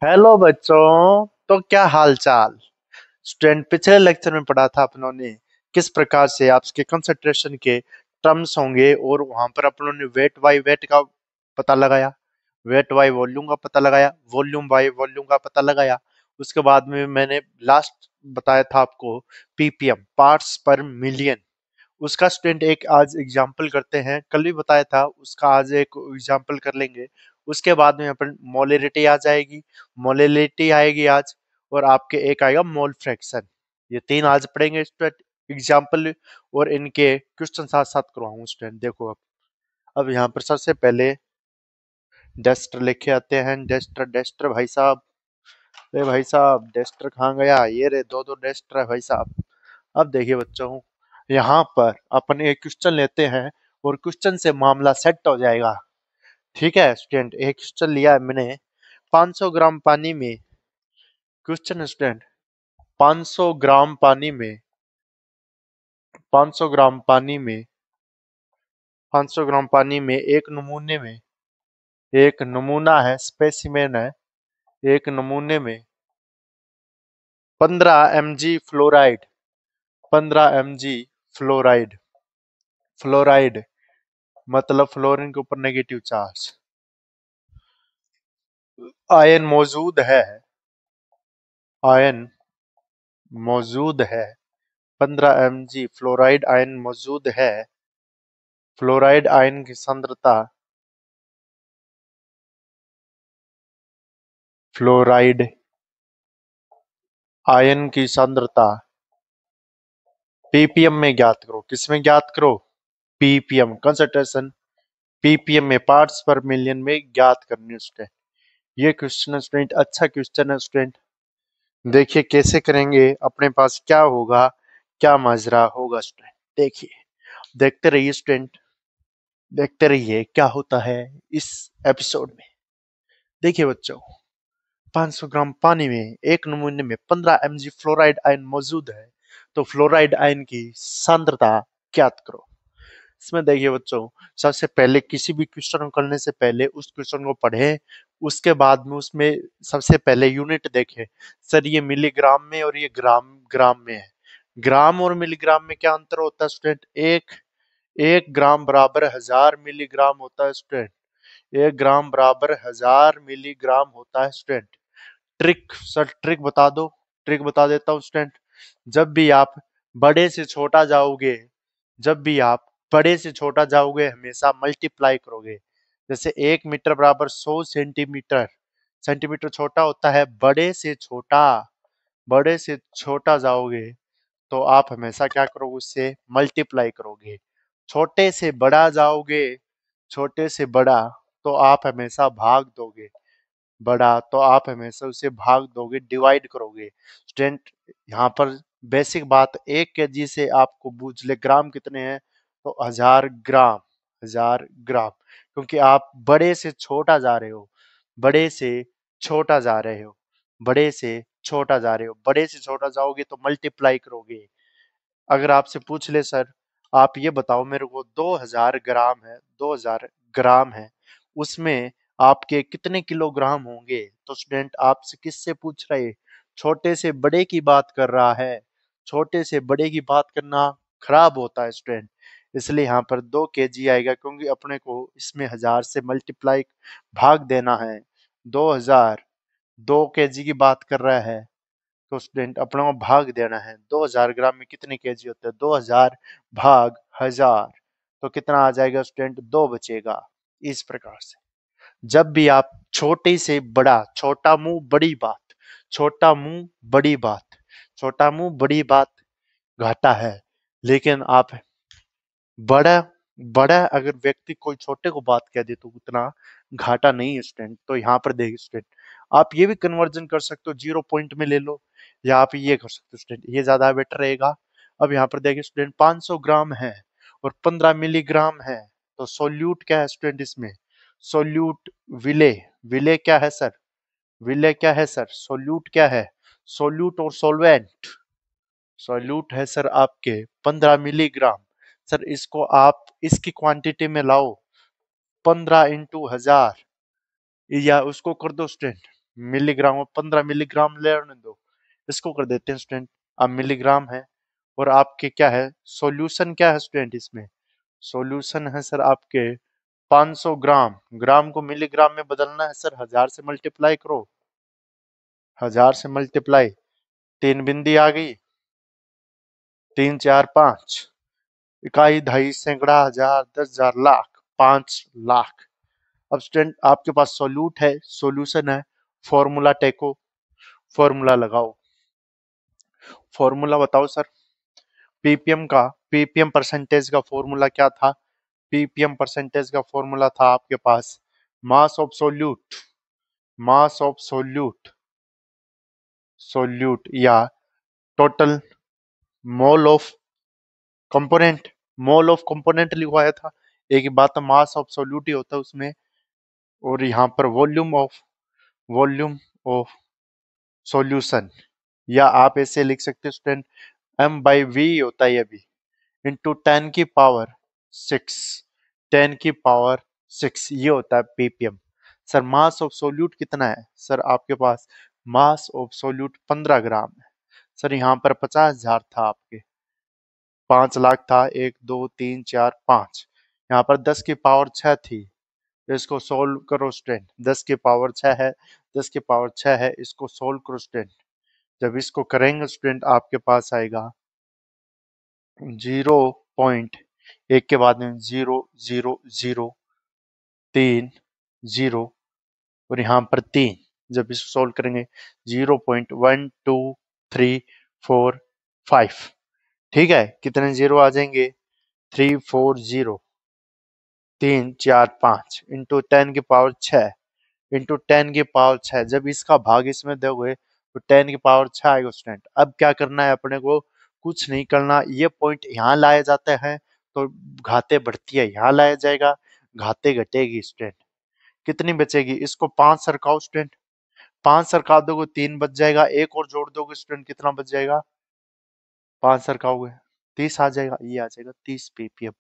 Hello बच्चों। तो क्या हाल चाल। स्टूडेंट, पिछले लेक्चर में पढ़ा था अपनों ने किस प्रकार से आपके कंसंट्रेशन के टर्म्स होंगे और वहां पर अपनों ने वेट बाय वेट का पता लगाया, वेट बाय वॉल्यूम का पता लगाया, वॉल्यूम बाय वॉल्यूम का पता लगाया। उसके बाद में मैंने लास्ट बताया था आपको पीपीएम, पार्ट्स पर मिलियन। उसका स्टूडेंट एक आज एग्जाम्पल करते हैं, कल भी बताया था उसका, आज एक एग्जाम्पल कर लेंगे। उसके बाद में अपन मोलरिटी आ जाएगी, मोलरिटी आएगी आज, और आपके एक आएगा मोल फ्रैक्शन। ये तीन आज पढ़ेंगे स्टूडेंट एग्जाम्पल, और इनके क्वेश्चन साथ साथ करवाऊंगा स्टूडेंट। देखो अब यहाँ पर सबसे पहले डेस्टर लेके आते हैं। डेस्टर डेस्टर भाई साहब, अरे भाई साहब डेस्टर कहाँ गया? ये रे, दो दो डेस्टर है भाई साहब। अब देखिए बच्चों, यहाँ पर अपन एक क्वेश्चन लेते हैं और क्वेश्चन से मामला सेट हो जाएगा। ठीक है स्टूडेंट, एक क्वेश्चन लिया है मैंने। 500 ग्राम पानी में, क्वेश्चन स्टूडेंट, 500 ग्राम पानी में, 500 ग्राम पानी में, 500 ग्राम पानी में एक नमूने में, एक नमूना है, स्पेसिमेन है, एक नमूने में 15 mg fluoride, 15 mg fluoride, fluoride मतलब फ्लोरीन के ऊपर नेगेटिव चार्ज, आयन मौजूद है, आयन मौजूद है, 15 mg फ्लोराइड आयन मौजूद है। फ्लोराइड आयन की सांद्रता, फ्लोराइड आयन की सांद्रता पीपीएम में ज्ञात करो। किसमें ज्ञात करो? पीपीएम, कंसंट्रेशन पीपीएम में, पार्ट्स पर मिलियन में ज्ञात करनी है स्टूडेंट। ये क्वेश्चन स्टूडेंट अच्छा क्वेश्चन है स्टूडेंट। देखिए कैसे करेंगे, अपने पास क्या होगा, क्या माजरा होगा स्टूडेंट। देखिए, देखते रहिए स्टूडेंट, देखते रहिए क्या होता है इस एपिसोड में। देखिए बच्चों, 500 ग्राम पानी में एक नमूने में 15 mg फ्लोराइड आयन मौजूद है, तो फ्लोराइड आयन की सांद्रता ज्ञात करो। इसमें देखिए बच्चों, सबसे पहले किसी भी क्वेश्चन को करने से पहले उस क्वेश्चन को पढ़ें, उसके बाद में उसमें सबसे पहले यूनिट देखें। सर ये मिलीग्राम में और ये ग्राम ग्राम में है। ग्राम और मिलीग्राम में क्या अंतर होता है स्टूडेंट? एक एक ग्राम बराबर 1000 मिलीग्राम होता है स्टूडेंट। 1 ग्राम बराबर 1000 मिलीग्राम होता है स्टूडेंट। ट्रिक, सर ट्रिक बता दो। ट्रिक बता देता हूँ स्टूडेंट। जब भी आप बड़े से छोटा जाओगे, जब भी आप बड़े से छोटा जाओगे हमेशा मल्टीप्लाई करोगे। जैसे 1 मीटर बराबर 100 सेंटीमीटर, सेंटीमीटर छोटा होता है। बड़े से छोटा, बड़े से छोटा जाओगे तो आप हमेशा क्या करोगे? उससे मल्टीप्लाई करोगे। छोटे से बड़ा जाओगे, छोटे से बड़ा तो आप हमेशा भाग दोगे। बड़ा तो आप हमेशा उसे भाग दोगे, डिवाइड करोगे। स्टूडेंट, यहाँ पर बेसिक बात, 1 kg से आपको बूझ ले ग्राम कितने हैं, तो 1000 ग्राम, 1000 ग्राम। क्योंकि आप बड़े से छोटा जा रहे हो, बड़े से छोटा जा रहे हो, बड़े से छोटा जा रहे हो, बड़े से छोटा जाओगे तो मल्टीप्लाई करोगे। अगर आपसे पूछ ले सर, आप ये बताओ मेरे को, 2000 ग्राम है, 2000 ग्राम है, उसमें आपके कितने किलोग्राम होंगे? तो स्टूडेंट आपसे किससे पूछ रहे हैं? छोटे से बड़े की बात कर रहा है। छोटे से बड़े की बात करना खराब होता है स्टूडेंट, इसलिए यहाँ पर 2 kg आएगा, क्योंकि अपने को इसमें 1000 से मल्टीप्लाई भाग देना है। 2000, 2 kg की बात कर रहा है, तो स्टूडेंट अपने को भाग देना है। 2000 ग्राम में कितने केजी होते हैं? 2000 भाग 1000, तो कितना आ जाएगा स्टूडेंट? 2 बचेगा। इस प्रकार से जब भी आप छोटे से बड़ा, छोटा मुंह बड़ी बात, छोटा मुंह बड़ी बात, छोटा मुंह बड़ी बात घाटा है। लेकिन आप बड़ा, बड़ा अगर व्यक्ति कोई छोटे को बात कह दे तो उतना घाटा नहीं है स्टूडेंट। तो यहाँ पर देखिए स्टूडेंट, आप ये भी कन्वर्जन कर सकते हो, 0 पॉइंट में ले लो, या आप ये कर सकते हो स्टूडेंट, ये ज्यादा बेटर रहेगा। अब यहाँ पर देखिए स्टूडेंट, 500 ग्राम है और 15 मिलीग्राम है, तो सोल्यूट क्या है स्टूडेंट इसमें? सोल्यूट, विले, विले क्या है सर? विले क्या है सर? सोल्यूट क्या है? सोल्यूट और सोलवेंट, सॉल्यूट है सर आपके 15 मिलीग्राम। सर इसको आप इसकी क्वांटिटी में लाओ, 15 × 1000, या उसको कर दो स्टूडेंट, मिलीग्राम, 15 मिलीग्राम लेने दो, इसको कर देते हैं स्टूडेंट। अब मिलीग्राम है और आपके क्या है सॉल्यूशन, क्या है स्टूडेंट इसमें, सॉल्यूशन है सर आपके 500 ग्राम। ग्राम को मिलीग्राम में बदलना है सर, 1000 से मल्टीप्लाई करो, 1000 से मल्टीप्लाई, तीन बिंदी आ गई, 3 4 5, इकाई, दहाई, सैकड़ा, हजार, 10,000, लाख, 5 लाख। अब स्टूडेंट आपके पास सॉल्यूट है, सॉल्यूशन है, फॉर्मूला टेको, फॉर्मूला लगाओ, फॉर्मूला बताओ सर। पीपीएम का, पीपीएम परसेंटेज का फॉर्मूला क्या था, पीपीएम परसेंटेज का फॉर्मूला था आपके पास mass of solute, mass of solute, solute या total mole of component, mole of component लिखवाया था। एक ही बात, मास ऑफ सोल्यूट ही होता है उसमें, और यहाँ पर volume of, volume of solution, या आप ऐसे लिख सकते हो स्टूडेंट, एम बाई वी होता है अभी, इंटू 10 की पावर 6, 10 की पावर 6, ये होता है ppm. Sir mass of solute कितना है सर आपके पास, मास ऑफ सोल्यूट 15 ग्राम है सर। यहाँ पर 50,000 था आपके, 5 लाख था, 1 2 3 4 5, यहाँ पर 10 की पावर 6 थी। तो इसको सोल्व करो स्टूडेंट, 10 की पावर 6 है, 10 की पावर 6 है, इसको सोल्व करो स्टूडेंट। जब इसको करेंगे स्टूडेंट आपके पास आएगा 0.1 के बाद में 0 0 0 3 0, और यहाँ पर 3, जब इसको सोल्व करेंगे 0.1 2 3 4 5, ठीक है, कितने जीरो आ जाएंगे, 3 4 0, 3 4 5 इंटू 10 की पावर 6, इंटू 10 की पावर 6, जब इसका भाग इसमें दोगे तो 10 की पावर 6 आएगा स्टूडेंट। अब क्या करना है अपने को, कुछ नहीं करना, ये पॉइंट यहाँ लाया जाते हैं तो घाते बढ़ती है, यहाँ लाया जाएगा घाते घटेगी स्टूडेंट। कितनी बचेगी, इसको 5 सरकाओ स्टूडेंट, 5 सरका दोगे 3 बच जाएगा, एक और जोड़ दोगे स्टूडेंट कितना बच जाएगा, 5 सरकाओगे 30 आ जाएगा, ये आ जाएगा 30 पीपीएम।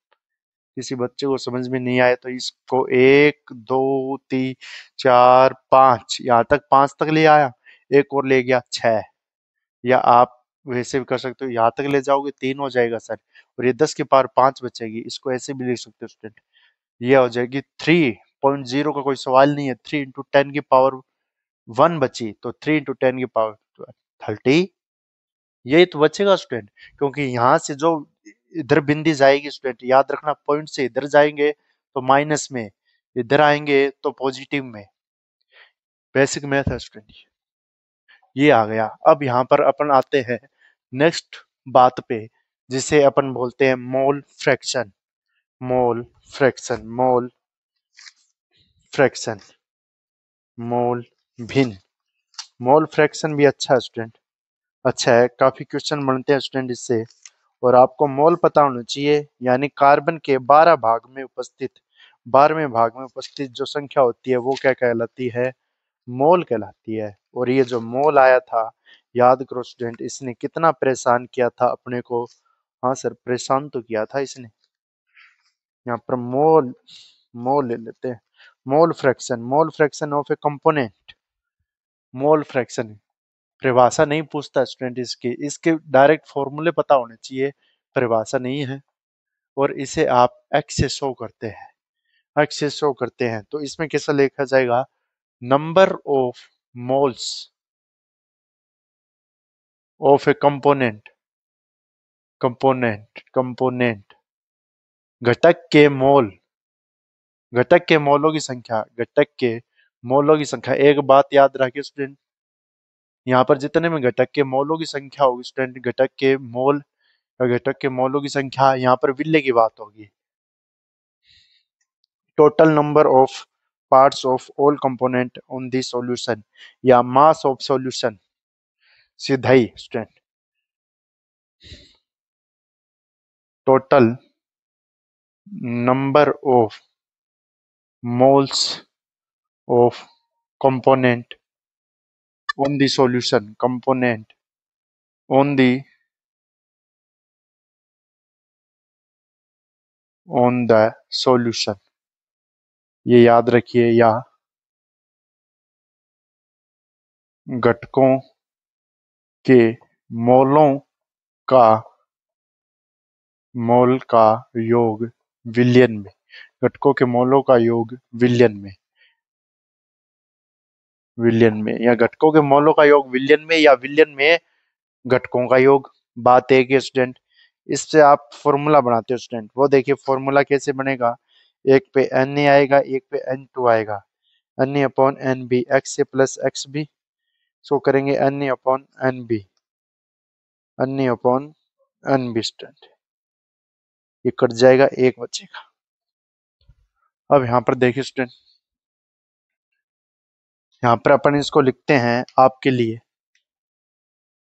किसी बच्चे को समझ में नहीं आए तो इसको 1 2 3 4 5, यहाँ तक 5 तक ले आया, एक और ले गया 6, या आप वैसे भी कर सकते हो, यहाँ तक ले जाओगे 3 हो जाएगा सर, और ये 10 की पावर 5 बचेगी, इसको ऐसे भी लिख सकते हो स्टूडेंट, ये हो जाएगी 3.0 का कोई सवाल नहीं है, 3 × 10 की पावर 1 बची, तो 3 × 10 की पावर 30, यही तो बचेगा स्टूडेंट। क्योंकि यहाँ से जो इधर बिंदी जाएगी स्टूडेंट, याद रखना, पॉइंट से इधर जाएंगे तो माइनस में, इधर आएंगे तो पॉजिटिव में, बेसिक मैथ है स्टूडेंट, ये आ गया। अब यहाँ पर अपन आते हैं नेक्स्ट बात पे, जिसे अपन बोलते हैं mole fraction, mole fraction, mole fraction, mole भिन्न, मोल फ्रैक्शन भी अच्छा है स्टूडेंट, अच्छा है, काफी क्वेश्चन बनते हैं स्टूडेंट इससे। और आपको मोल पता होना चाहिए, यानी कार्बन के 12 भाग में उपस्थित, 12वें भाग में उपस्थित जो संख्या होती है वो क्या कहलाती है, मोल कहलाती है। और ये जो मोल आया था, याद करो स्टूडेंट, इसने कितना परेशान किया था अपने को, हाँ सर परेशान तो किया था इसने। यहाँ पर मोल, मोल ले लेते हैं, mole fraction, mole fraction of A component, mole fraction, परिभाषा नहीं पूछता स्टूडेंट इसकी, इसके डायरेक्ट फॉर्मूले पता होने चाहिए, परिभाषा नहीं है। और इसे आप एक्स से शो करते हैं, एक्स से शो करते हैं, तो इसमें कैसा लिखा जाएगा, number of moles of A component, component, component, घटक के मोल, घटक के मोलों की संख्या, घटक के मोलों की संख्या। एक बात याद रखिए स्टूडेंट, यहाँ पर जितने में घटक के मोलों की संख्या होगी स्टूडेंट, घटक के मोल और घटक के मोलों की संख्या, यहाँ पर विले की बात होगी। Total number of parts of all component on the solution, या मास ऑफ सॉल्यूशन, सीधा ही student, total number of moles of component on the solution, component on the, on the solution, ये याद रखिए, या घटकों के मोलों का मोल का योग विलियन में। घटकों के मोलों का योग विलियन में या घटकों के मोलों का योग विलियन में या विलियन में घटकों का योग। बात एक है स्टूडेंट, इससे आप फॉर्मूला बनाते हो स्टूडेंट, वो देखिए फॉर्मूला कैसे बनेगा। एक पे एन ए आएगा, एक पे एन टू आएगा। N A upon N B, X A plus X B. So करेंगे N A upon N B, N A upon N B student. ये कट जाएगा, एक बचेगा। अब यहाँ पर देखिए स्टूडेंट, यहाँ पर अपन इसको लिखते हैं आपके लिए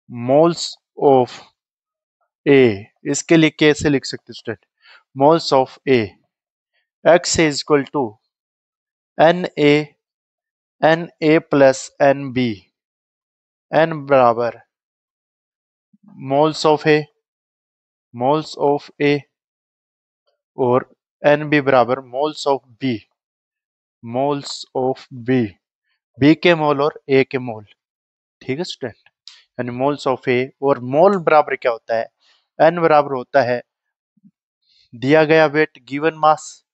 मोल्स ऑफ ए। इसके लिए कैसे लिख सकते student, moles of A, X is equal to N A plus N B. N बराबर moles of A, moles of A, और एन बी बराबर moles of B, moles of B. B के mole और ए के मोल, ठीक है स्टूडेंट। यानी moles of A, और मोल बराबर क्या होता है, एन बराबर होता है दिया गया weight given mass,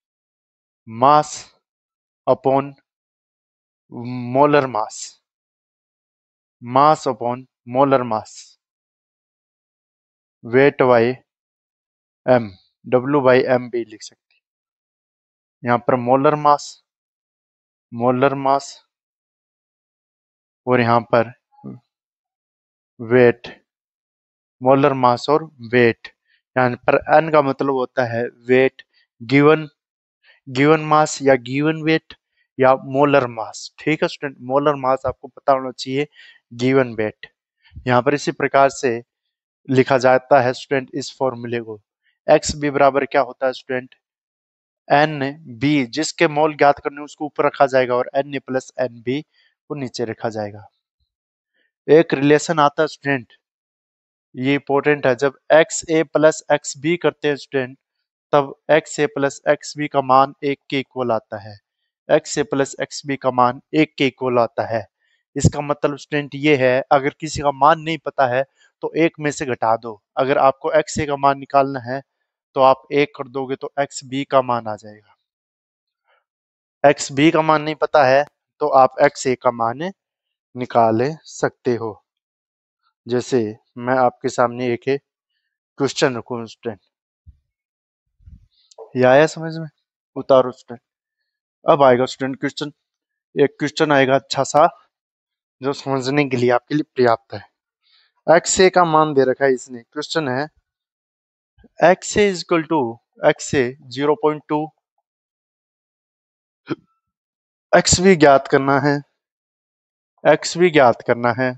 mass upon molar mass, mass upon molar mass, weight by M, W by M भी लिख सकते हैं। यहाँ पर मोलर मास और यहाँ पर वेट, मोलर मास और वेट। यहाँ पर एन का मतलब होता है वेट गिवन, गिवन मास या गिवन वेट या मोलर मास, ठीक है स्टूडेंट। मोलर मास आपको पता होना चाहिए, गिवन वेट। यहाँ पर इसी प्रकार से लिखा जाता है स्टूडेंट इस फॉर्मूले को। एक्स बी बराबर क्या होता है स्टूडेंट, एन बी, जिसके मोल ज्ञात करने उसको ऊपर रखा जाएगा और N A plus N B को नीचे रखा जाएगा। एक रिलेशन आता है स्टूडेंट, ये इंपॉर्टेंट है, जब x A plus X B करते हैं स्टूडेंट, तब x A plus X B का मान एक के इक्वल आता है। X A plus X B का मान एक के इक्वल आता है। इसका मतलब स्टूडेंट ये है, अगर किसी का मान नहीं पता है तो एक में से घटा दो। अगर आपको एक्स ए का मान निकालना है तो आप एक कर दोगे तो एक्स बी का मान आ जाएगा। एक्स बी का मान नहीं पता है तो आप एक्स ए का मान निकाल सकते हो। जैसे मैं आपके सामने एक क्वेश्चन रखूं स्टूडेंट, ये आया समझ में, उतारो स्टूडेंट। अब आएगा स्टूडेंट क्वेश्चन, एक क्वेश्चन आएगा अच्छा सा जो समझने के लिए आपके लिए पर्याप्त है। एक्स ए का मान दे रखा है इसने, क्वेश्चन है X A is equal to, X A 0.2, X B ज्ञात करना है, एक्स भी ज्ञात करना है,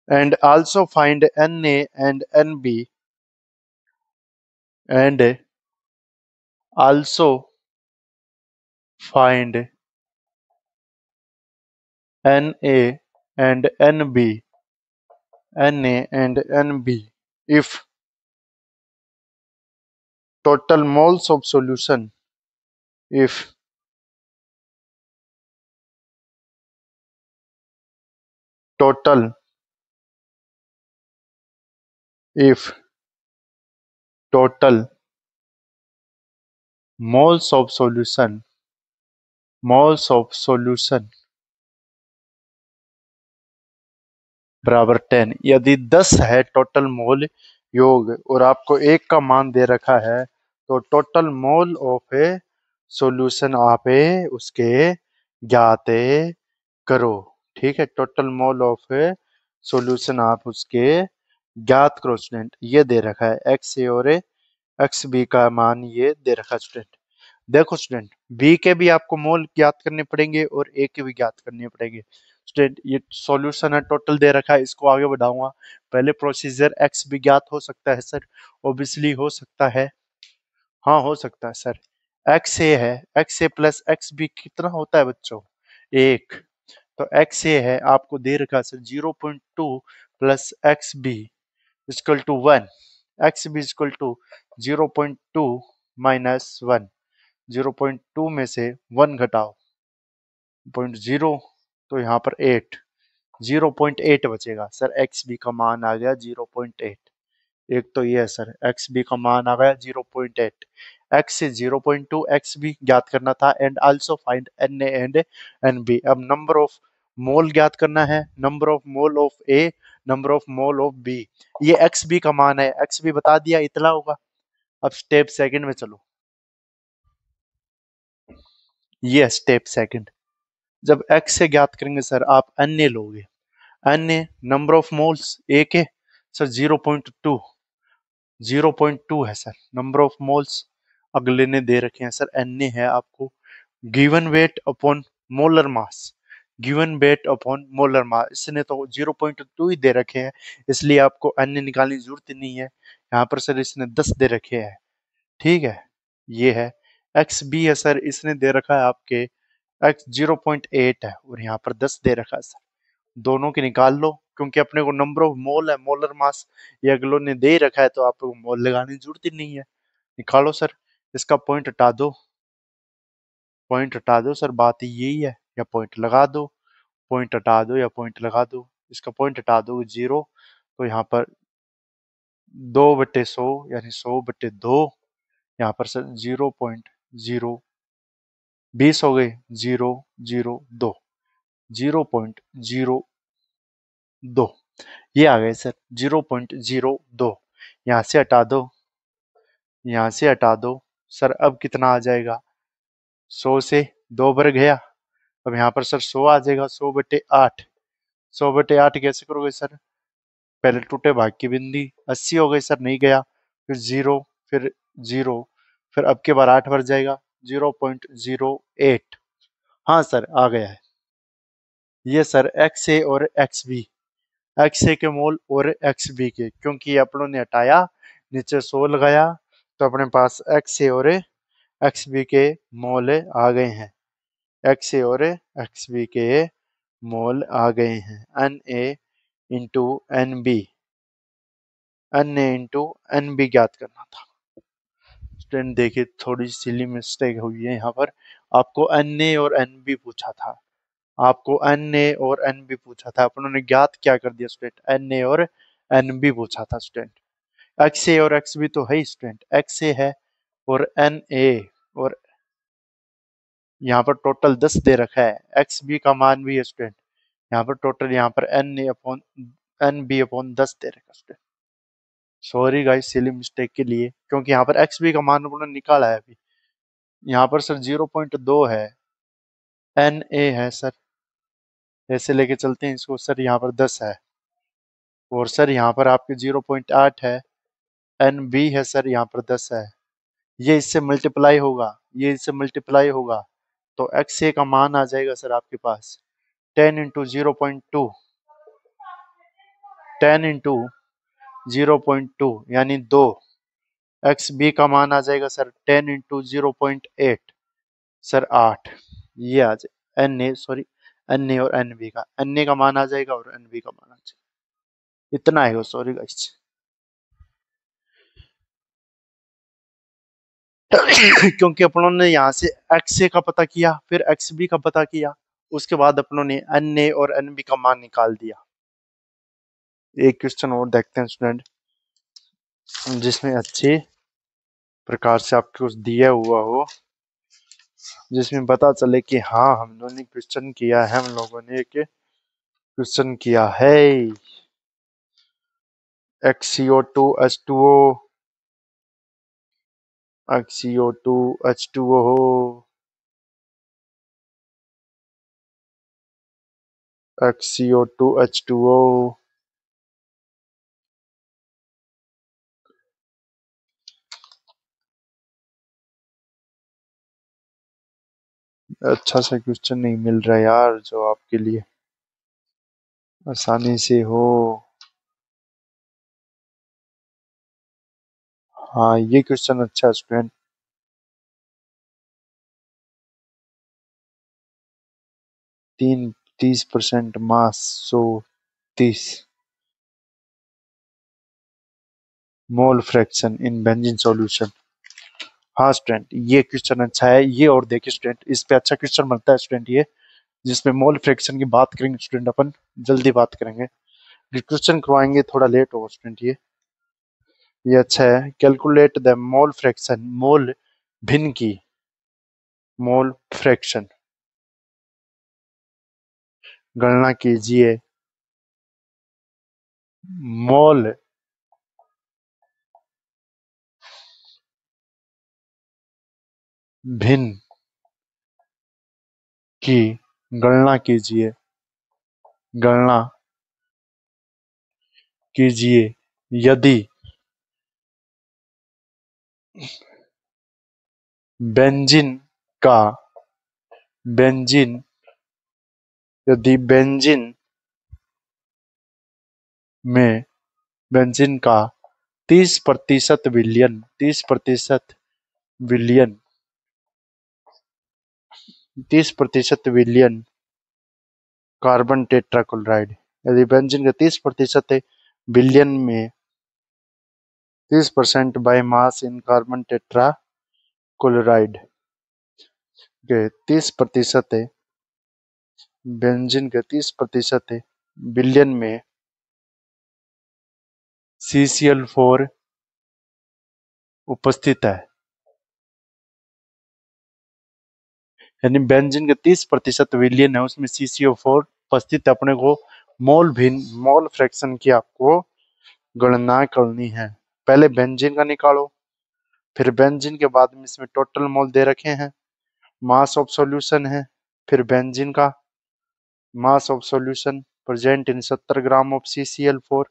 and also find N A and N B, and also find N A and N B, N A and N B if total moles of solution, if total, if total moles of solution, moles of solution बराबर 10, यदि 10 है total mole योग और आपको एक का मान दे रखा है, तो total mole of A solution आप उसके ज्ञात करो, ठीक है। Total mole of A solution आप उसके ज्ञात करो स्टूडेंट। ये दे रखा है एक्स ए और एक्स बी का मान ये दे रखा है स्टूडेंट। देखो स्टूडेंट, बी के भी आपको मोल ज्ञात करने पड़ेंगे और ए के भी ज्ञात करने पड़ेंगे स्टूडेंट। ये सॉल्यूशन है, टोटल दे रखा है, इसको आगे बढ़ाऊंगा। पहले प्रोसीजर एक्स भी ज्ञात हो सकता है सर, ओबियसली हो सकता है, हाँ हो सकता है सर। एक्स ए है, X A plus X B कितना होता है बच्चों, एक। तो एक्स ए है आपको दे रखा है sir 0.2 plus X B equal to 1, X B equal to 0.2 minus 1, 0.2 में से 1 घटाओ 0.0, तो यहाँ पर 8, 0.8 बचेगा सर। एक्स बी का मान आ गया 0.8। एक तो ये है सर, एक्स बी का मान आ गया 0.8। एक्स से 0.2 एक्स बी ज्ञात करना था, and also find N A and N B. अब नंबर ऑफ मोल ज्ञात करना है, number of mole of A, number of mole of B. ये एक्स बी का मान है, एक्स बी बता दिया इतना होगा। अब स्टेप सेकंड में चलो, ये स्टेप सेकंड। जब एक्स से ज्ञात करेंगे सर आप एन ए लोगे। N A number of moles A के सर 0.2, 0.2 है सर नंबर ऑफ मोल्स। अगले ने दे रखे हैं सर एन ए है आपको। गिवन वेट अपॉन मोलर मास, गिवन वेट अपॉन मोलर मास, इसने तो 0.2 ही दे रखे हैं, इसलिए आपको एन ए निकालने की जरूरत नहीं है। यहाँ पर सर इसने 10 दे रखे हैं, ठीक है। ये है एक्स बी है सर, इसने दे रखा है आपके एक्स 0.8 है, और यहाँ पर 10 दे रखा है सर। दोनों की निकाल लो, क्योंकि अपने को नंबर ऑफ मोल है, मोलर मास ये अगलों ने दे ही रखा है, तो आपको मोल लगाने की जरूरत ही नहीं है। निकालो सर, इसका पॉइंट हटा दो, पॉइंट हटा दो सर, बात यही है। या पॉइंट लगा दो, पॉइंट हटा दो, या पॉइंट लगा दो। इसका पॉइंट हटा दो 0, तो यहाँ पर 2/100 यानी 100/2। यहाँ पर सर 0.020 हो गए, 0.02, 0.02 ये आ गए सर 0.02। यहाँ से हटा दो, यहाँ से हटा दो सर। अब कितना आ जाएगा, 100 से 2 बार गया, अब यहाँ पर सर 100 आ जाएगा, 100/8। 100/8 कैसे करोगे सर, पहले टूटे भाग की बिंदी 80 हो गई सर, नहीं गया, फिर 0, फिर 0, फिर अब के बार 8 भर जाएगा, 0.08। हाँ सर आ गया है। ये सर एक्स ए और एक्स बी, एक्स ए के मोल और एक्स बी के, क्योंकि ये अपनों ने हटाया, नीचे 100 लगाया, तो अपने पास एक्स ए और एक्स बी के मोल आ गए हैं। एक्स ए और एक्स बी के मोल आ गए हैं। N A into N B, N A into N B ज्ञात करना था। स्टूडेंट देखिए थोड़ी सिली मिस्टेक हुई है यहाँ पर, आपको एन ए और एन बी पूछा था, आपको एन ए और एन बी पूछा था, अपनों ने ज्ञात क्या कर दिया स्टूडेंट, एन ए और एन बी पूछा था स्टूडेंट। एक्स ए और एक्स बी तो है ही स्टूडेंट, एक्स ए है और एन ए, और यहाँ पर टोटल 10 दे रखा है, एक्स बी का मान भी है स्टूडेंट। यहाँ पर टोटल, यहाँ पर N A upon N B upon 10 दे रखा student. Sorry guys silly mistake के लिए, क्योंकि यहाँ पर एक्स बी का मान उन्होंने निकाला है अभी। यहाँ पर सर 0.2 है, एन ए है सर, ऐसे लेके चलते हैं इसको सर, यहाँ पर 10 है, और सर यहाँ पर आपके 0.8 है, एन बी है सर, यहाँ पर 10 है। ये इससे मल्टीप्लाई होगा, ये इससे मल्टीप्लाई होगा, तो एक्स ए का मान आ जाएगा सर आपके पास 10 इंटू 0.2, 10 इंटू 0.2 यानी 2। एक्स बी का मान आ जाएगा सर 10 इंटू 0.8 सर 8। ये आ जाए N A, sorry N A और एन बी का, एन ए का मान आ जाएगा और एन बी का मान आ जाएगा, इतना है वो। सॉरी गाइस क्योंकि अपनों ने यहाँ से एक्स ए का पता किया, फिर एक्स बी का पता किया, उसके बाद अपनों ने एन ए और एन बी का मान निकाल दिया। एक क्वेश्चन और देखते हैं स्टूडेंट, जिसमें अच्छे प्रकार से आपको कुछ दिया हुआ हो, जिसमें पता चले कि हाँ हम लोगों ने क्वेश्चन किया है, हम लोगों ने एक क्वेश्चन किया है। XCO2 H2O, XCO2 H2O, XCO2 H2O। अच्छा सा क्वेश्चन नहीं मिल रहा यार जो आपके लिए आसानी से हो। हाँ ये क्वेश्चन अच्छा है student. 30% mass 130 mole fraction in benzene solution. हाँ स्टूडेंट ये क्वेश्चन अच्छा है, ये और देखिए स्टूडेंट, इस पे अच्छा क्वेश्चन बनता है स्टूडेंट ये। जिसमें मोल फ्रैक्शन की बात करेंगे स्टूडेंट अपन, जल्दी बात करेंगे। क्वेश्चन करवाएंगे, थोड़ा लेट होगा स्टूडेंट ये अच्छा है। Calculate the mole fraction, mole भिन्न की, मोल फ्रैक्शन गणना कीजिए। मोल भिन्न की गणना कीजिए, गणना कीजिए यदि बेंजीन का, बेंजीन, यदि बेंजीन में, बेंजीन का 30% विलयन, 30% विलयन, 30% विलयन कार्बन टेट्राक्लोराइड, यदि बेंजीन का 30% विलयन में 30% by mass in carbon tetrachloride के 30% बेंजीन के 30% विलयन में CCl4 उपस्थित है, यानी बेंजीन के 30% विलयन है उसमें CCO4 उपस्थित है। अपने को मोल भिन्न, मोल फ्रैक्शन की आपको गणना करनी है। पहले बेंजीन का निकालो, फिर बेंजीन के बाद में इसमें टोटल मोल दे रखे हैं, मास ऑफ सॉल्यूशन है, फिर बेंजीन का मास of solution present in 70 gram of CCl4,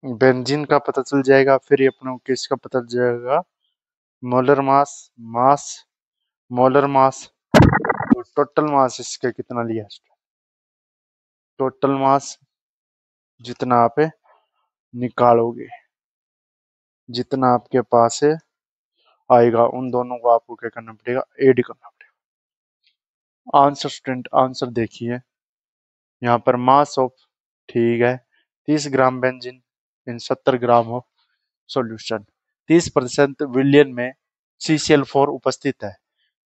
benzene का पता चल जाएगा। फिर ये अपने को किसका पता चल जाएगा, मोलर मास, मास, मोलर मास, तो टोटल मास इसके कितना लिया, टोटल मास जितना आप निकालोगे, जितना आपके पास है आएगा, उन दोनों को आपको क्या करना पड़ेगा, ऐड करना पड़ेगा। आंसर स्टूडेंट, आंसर देखिए यहाँ पर मास ऑफ, ठीक है, 30 gram benzene in 70 gram of solution, 30% विलयन में CCl4 उपस्थित है।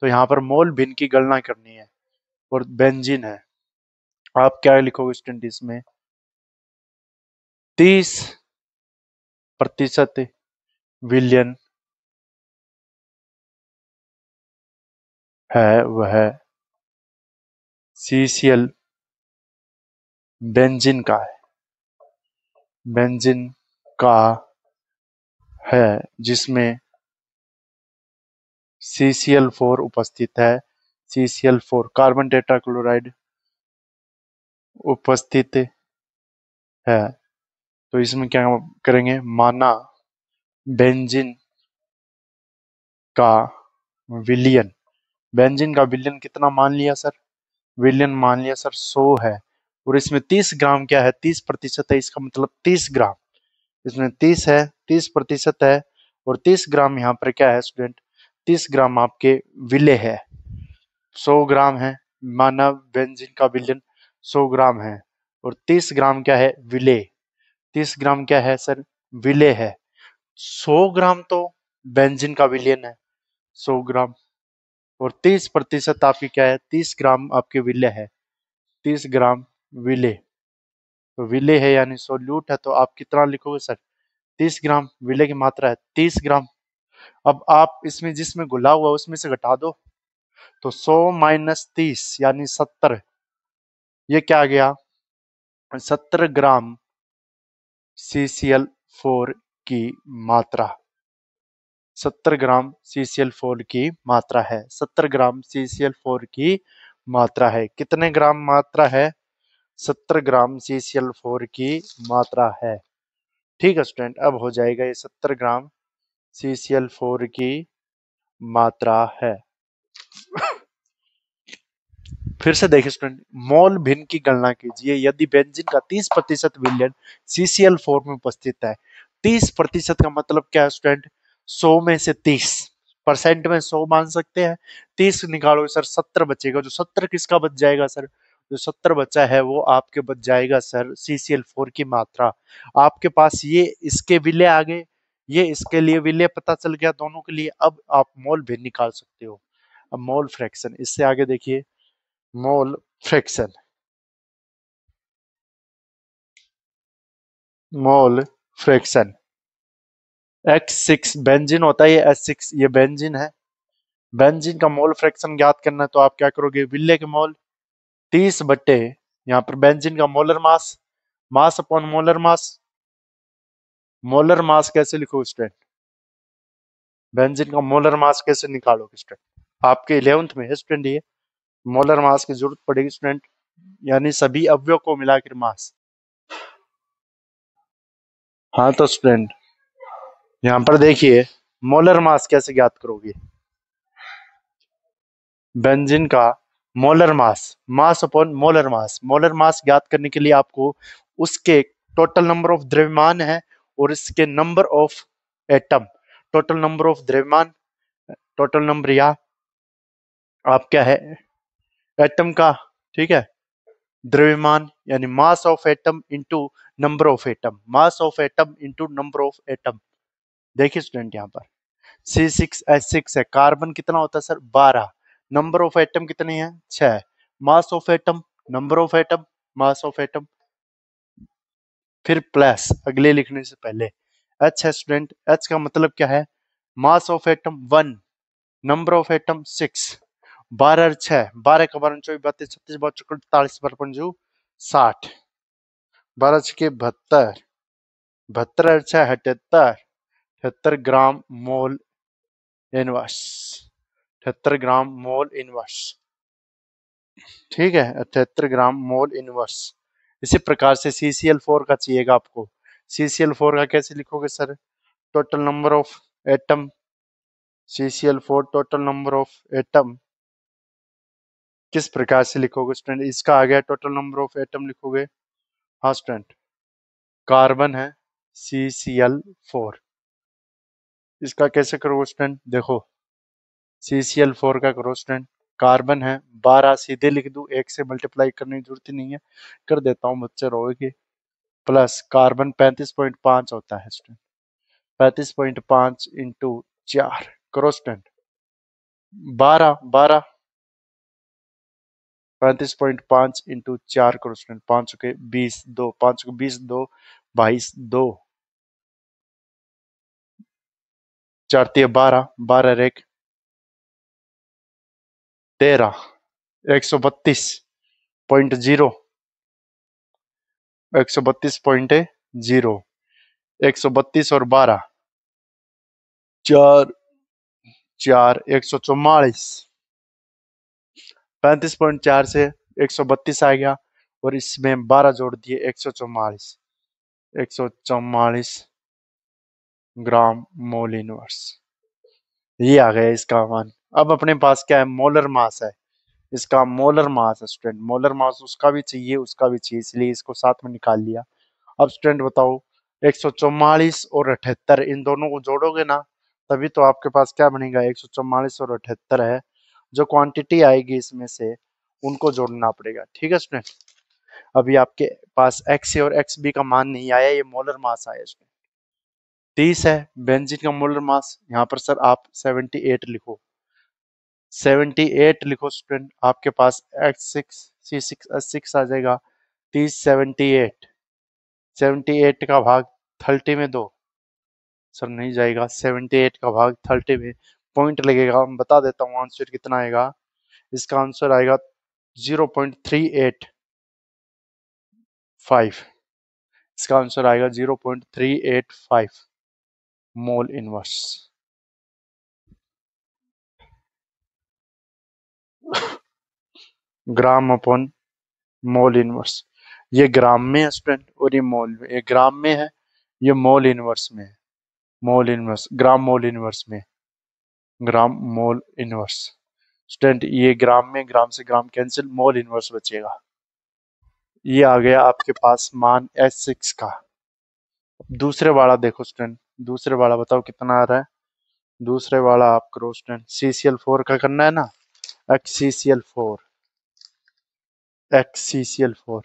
तो यहाँ पर मोल भिन्न की गणना करनी है और बेंजीन है। आप क्या लिखोगे स्टूडेंट इसमें, 30% विलयन है, वह CCl बेंजीन का है, बेंजीन का है, जिसमें CCl4 उपस्थित है, CCl4 कार्बन टेट्राक्लोराइड उपस्थित है। तो इसमें क्या करेंगे, माना बेंजीन का विलयन, बेंजीन का विलयन कितना मान लिया सर, विलयन मान लिया सर 100 है, और इसमें 30 ग्राम क्या है, 30% है, इसका मतलब 30 ग्राम, इसमें 30 है, 30% है, और 30 ग्राम यहाँ पर क्या है स्टूडेंट, 30 ग्राम आपके विलय है, 100 ग्राम है, मानव बेंजीन का विलयन 100 ग्राम है, और 30 ग्राम क्या है, विलय, 30 ग्राम क्या है सर, विलय है। 100 ग्राम तो बेंजीन का विलयन है, 100 ग्राम, और 30% आपकी क्या है, 30 ग्राम आपके विलय है, 30 ग्राम विलय, तो विलय है यानी सोल्यूट है, तो आप कितना लिखोगे सर, 30 ग्राम, विलय की मात्रा है 30 ग्राम। अब आप इसमें जिसमें घुला हुआ उसमें से घटा दो, तो 100 माइनस 30 यानी 70, ये क्या आ गया, 70 ग्राम CCl4 की मात्रा, 70 ग्राम CCl4 की मात्रा है, 70 ग्राम CCl4 की मात्रा है। कितने ग्राम मात्रा है, 70 ग्राम CCl4 की मात्रा है। ठीक है स्टूडेंट, अब हो जाएगा ये 70 ग्राम CCl4 की मात्रा है। फिर से देखिए स्टूडेंट, मोल भिन्न की गणना कीजिए यदि बेंजीन का 30% विलयन CCl4 में उपस्थित है। 30% का मतलब क्या है स्टूडेंट, 100 में से 30 परसेंट में 100 मान सकते हैं, 30 निकालो सर 70 बचेगा, जो 70 किसका बच जाएगा सर, जो 70 बचा है वो आपके बच जाएगा सर CCl4 की मात्रा। आपके पास ये इसके विलय आ गए, ये इसके लिए विलय पता चल गया दोनों के लिए। अब आप मोल भिन्न निकाल सकते हो। अब मोल फ्रैक्शन, इससे आगे देखिए, मोल fraction, mole fraction. X6 benzene होता है, ये H6 ये बेंजीन है। बेंजीन का मोल फ्रैक्शन ज्ञात करना है तो आप क्या करोगे, विले के मोल 30 बट्टे यहाँ पर बेंजीन का molar mass, mass upon molar मास। मोलर मास कैसे लिखो स्टूडेंट, बेंजीन का मोलर मास कैसे निकालोगे स्टूडेंट, आपके 11th में है स्टूडेंट ये। मोलर मास की जरूरत पड़ेगी स्टूडेंट, यानी सभी अवयव को मिलाकर मास। हाँ तो स्टूडेंट यहाँ पर देखिए, मोलर मास कैसे ज्ञात करोगे, बेंजीन का molar mass, mass upon molar मास। मोलर मास ज्ञात करने के लिए आपको उसके टोटल नंबर ऑफ द्रव्यमान है और इसके number of atom, total number of द्रव्यमान, टोटल नंबर या आप क्या है एटम का, ठीक है, द्रव्यमान यानी mass of atom into number of atom, mass of atom into number of atom. देखिए स्टूडेंट यहाँ पर C6H6 है, कार्बन कितना होता है सर 12, नंबर ऑफ एटम कितने हैं 6, mass of atom, number of atom, mass of atom, फिर प्लस अगले लिखने से पहले H है स्टूडेंट, H का मतलब क्या है, mass of atom 1, number of atom 6, 12 6, 12 का 12 24 32 36 32 48 55 60, 12 छके 72, 72 6 78, 78 ग्राम मोल इनवर्स, 78 ग्राम मोल इनवर्स, ठीक है 78 ग्राम मोल इनवर्स। इसी प्रकार से CCl4 का चाहिएगा आपको, CCl4 का कैसे लिखोगे sir, total number of atom, CCl4 total number of atom किस प्रकार से लिखोगे स्टूडेंट, इसका आ गया टोटल नंबर ऑफ एटम लिखोगे, हाँ स्टूडेंट कार्बन है CCl4, इसका कैसे करोगे स्टूडेंट, देखो CCl4 का करो स्टूडेंट, कार्बन है 12, सीधे लिख दूं, एक से मल्टीप्लाई करने की जरूरत ही नहीं है, कर देता हूँ बच्चे रोएगी, प्लस कार्बन 35.5 होता है स्टूडेंट, 35.5 इंटू 4 करो स्टूडेंट, 12 35.5 इंटू 4 करो स्टूडेंट, 5 के 20 2, 5 के 20 2 22 2, 4 तिया 12, 12 एक 13, 132.0, 132.0, 132 और 12 4 4 144, 35.4 से 132 आ गया और इसमें 12 जोड़ दिए 144, 144 ग्राम मोल इनवर्स, ये आ गया इसका मान। अब अपने पास क्या है, मोलर मास है, इसका मोलर मास है स्टूडेंट, मोलर मास उसका भी चाहिए उसका भी चाहिए, इसलिए इसको साथ में निकाल लिया। अब स्टूडेंट बताओ 144 और 78 इन दोनों को जोड़ोगे ना, तभी तो आपके पास क्या बनेगा, 144 और 78 है, जो क्वांटिटी आएगी इसमें से उनको जोड़ना पड़ेगा, ठीक है स्टूडेंट। अभी आपके पास XA और XB का मान नहीं आया, ये मोलर मास आया स्टूडेंट, 30 है बेंजीन का मोलर मास, यहाँ पर सर आप 78 लिखो, 78 लिखो स्टूडेंट, आपके पास H6 C6H6 आ जाएगा, 30 78, 78 का भाग 30 में दो, सर नहीं जाएगा, 78 का भाग 30 में पॉइंट लगेगा, मैं बता देता हूँ आंसर कितना आएगा, इसका आंसर आएगा 0.385, इसका आंसर आएगा 0.385 मोल इनवर्स। ग्राम अपॉन मोल इनवर्स, ये ग्राम में है स्टूडेंट और ये मोल में, ये ग्राम में है ये मोल इनवर्स में है, मोल इनवर्स ग्राम मोल इनवर्स में, ग्राम मोल इनवर्स स्टूडेंट, ये ग्राम में ग्राम से ग्राम कैंसिल, मोल इनवर्स बचेगा। ये आ गया आपके पास मान H6 का। दूसरे वाला देखो स्टूडेंट, दूसरे वाला बताओ कितना आ रहा है, दूसरे वाला आप करो स्टूडेंट, CCl4 का करना है ना, XCCl4, XCCl4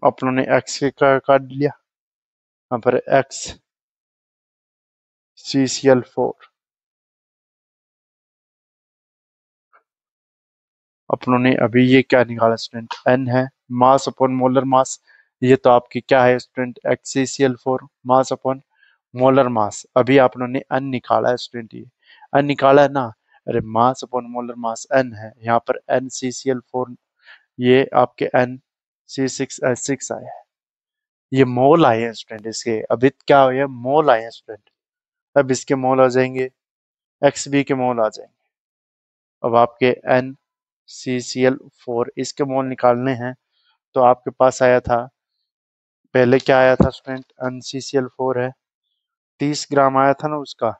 अपनों ने X का काट लिया, यहाँ पर XCCl4 अपनों ने अभी ये क्या निकाला स्टूडेंट, एन है, मास अपॉन मोलर मास। ये तो आपकी क्या है स्टूडेंट, HCl4 मास अपॉन मोलर मास। अभी आप लोगों ने एन निकाला है स्टूडेंट, ये एन निकाला है ना। अरे mass upon molar mass N है, यहाँ पर NCCl4, ये आपके N C6H6 आया है। ये मोल आए हैं स्टूडेंट इसके, अभी क्या हुए, मोल आए हैं स्टूडेंट। अब इसके मोल आ जाएंगे, XB के मोल आ जाएंगे। अब आपके NCCl4 इसके मोल निकालने हैं, तो आपके पास आया था, पहले क्या आया था स्टूडेंट, NCCl4 है, 30 ग्राम आया था ना उसका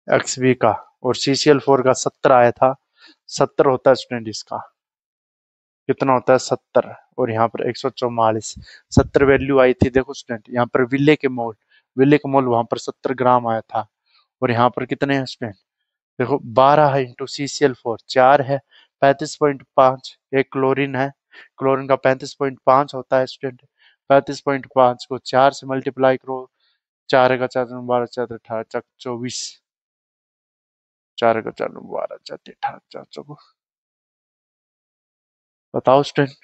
XB का, और CCl4 का 70 आया था। 70 होता है स्टूडेंट इसका, कितना होता है 70, और यहाँ पर 144, 70 वैल्यू आई थी। देखो स्टूडेंट यहाँ पर विले के मोल वहां पर 70 ग्राम आया था, और यहाँ पर कितने हैं स्टूडेंट, देखो 12 है इंटू CCl4 4 है, 35.5। एक क्लोरीन है, क्लोरीन का 35.5 होता है स्टूडेंट। 35.5 को 4 से मल्टीप्लाई करो, 4 का 4 12 4 18 24, 4 का 4 12 4 18 4 24, बताओ स्टूडेंट।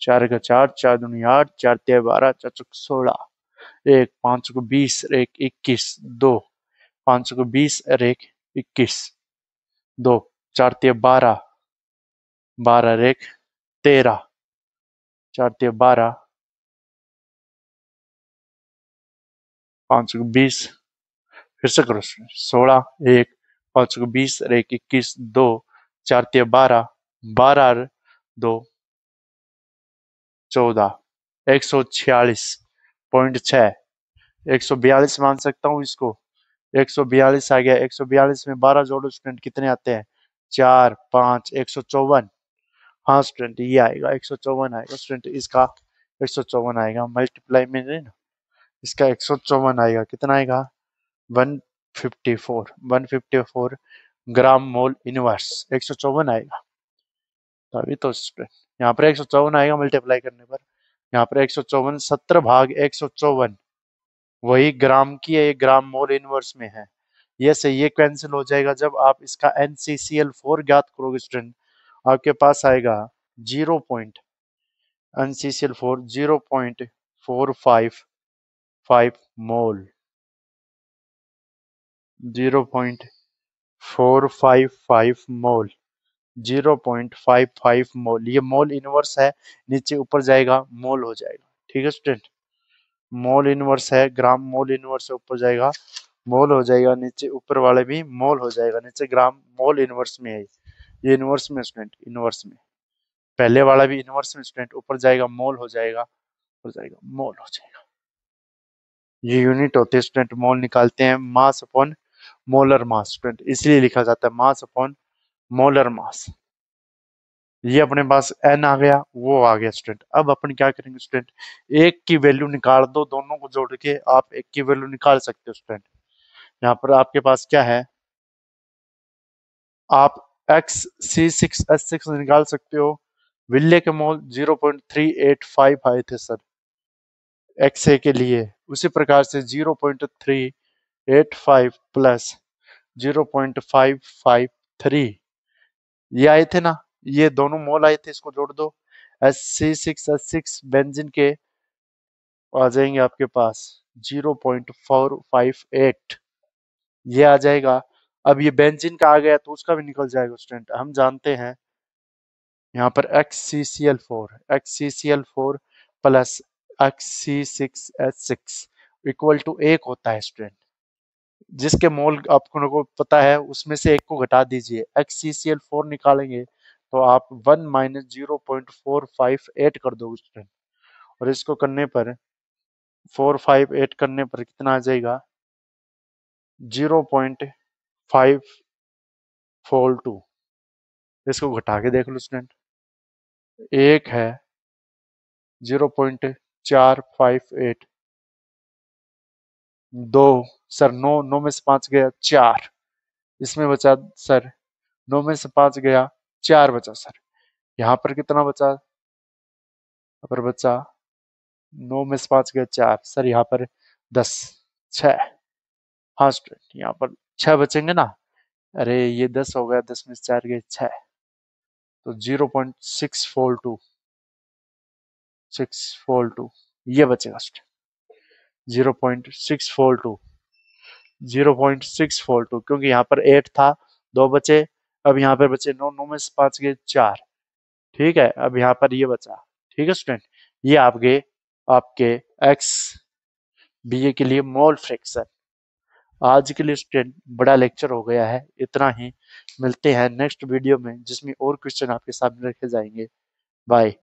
4 का 4 4 दूनी 8 4 तेरह 12 4 चौक 16, एक 5 को 20 और एक 21, दो 5 को 20 और एक 21, दो 4 तेरह 12, 12 और एक 13, 4 तेरह 12, 5 को 20, फिर से करो 16, एक 5 को 20 और एक 21, दो 4 तेरह 12, 12 और दो 14, 146.6, 142 मान सकता हूँ इसको। 142 आ गया, 142 में 12 जोड़ो स्टूडेंट, कितने आते हैं, 4 5 154। हाँ स्टूडेंट ये आएगा 154 आएगा स्टूडेंट इसका, 154 आएगा, मल्टीप्लाई में नहीं ना, इसका 154 आएगा, कितना आएगा 154 ग्राम मोल इनवर्स 154 आएगा। तभी तो स्टूडेंट यहाँ पर 154 आएगा मल्टीप्लाई करने पर, यहाँ पर 154 70 भाग 154 वही ग्राम की है, ग्राम मोल इनवर्स में है। ये सही, ये कैंसिल हो जाएगा जब आप इसका NCCl4 ज्ञात करोगे स्टूडेंट, आपके पास आएगा 0 पॉइंट NCCl4 0.455 मोल, 0.455 मोल, 0.55 मोल, ये मोल इनवर्स है, नीचे ऊपर जाएगा मोल हो जाएगा। ठीक है स्टूडेंट, मोल इनवर्स है, ग्राम मोल इनवर्स है, ऊपर जाएगा मोल हो जाएगा, नीचे ऊपर वाले भी मोल हो जाएगा, नीचे ग्राम मोल इनवर्स में है, ये इनवर्स में स्टूडेंट, इनवर्स में पहले वाला भी इनवर्स में स्टूडेंट, ऊपर जाएगा मोल हो जाएगा, ऊपर जाएगा मोल हो जाएगा। ये यूनिट होते हैं स्टूडेंट, मोल निकालते हैं मास अपॉन मोलर मास स्टूडेंट, इसलिए लिखा जाता है मास अपॉन मोलर मास। ये अपने पास एन आ गया, वो आ गया स्टूडेंट। अब अपन क्या करेंगे स्टूडेंट, एक की वैल्यू निकाल दो, दोनों को जोड़ के आप एक की वैल्यू निकाल सकते हो स्टूडेंट। यहाँ पर आपके पास क्या है, आप XC6H6 निकाल सकते हो। विल्ले के मोल 0.385 आए थे सर XA के लिए, उसी प्रकार से 0.385 प्लस 0.553 ये आए थे ना, ये दोनों मोल आए थे, इसको जोड़ दो। C6H6 बेंजीन के आ जाएंगे आपके पास 0.458, ये आ जाएगा। अब ये बेंजीन का आ गया तो उसका भी निकल जाएगा स्टूडेंट, हम जानते हैं यहाँ पर XCCl4 plus XC6H6 equal to 1 होता है स्टूडेंट, जिसके मोल आपको को पता है उसमें से एक को घटा दीजिए, XCCl4 निकालेंगे तो आप 1 माइनस 0.458 कर दो स्टूडेंट, और इसको करने पर 458 करने पर कितना आ जाएगा 0.542, इसको घटा के देख लो स्टूडेंट, एक है 0.458, दो सर, नौ, नौ में से 5 गया 4, इसमें बचा सर 9 में से 5 गया 4 बचा सर, यहाँ पर कितना बचा, यहाँ पर बचा 9 में से 5 गया 4 सर, यहाँ पर 10 6, हाँ स्टूडेंट यहाँ पर 6 बचेंगे ना, अरे ये 10 हो गया, 10 में 4 गए 6, तो 0.642, 642 ये बचेगा। 0.642, 0.642, क्योंकि यहाँ पर 8 था, 2 बचे। अब यहाँ पर बचे 9, 9 में से 5 गए 4। ठीक है, अब यहाँ पर ये बचा। ठीक है स्टूडेंट, ये आपके आपके एक्स बी ए के लिए मोल फ्रैक्शन। आज के लिए स्टूडेंट बड़ा लेक्चर हो गया है, इतना ही। मिलते हैं नेक्स्ट वीडियो में जिसमें और क्वेश्चन आपके सामने रखे जाएंगे। बाय।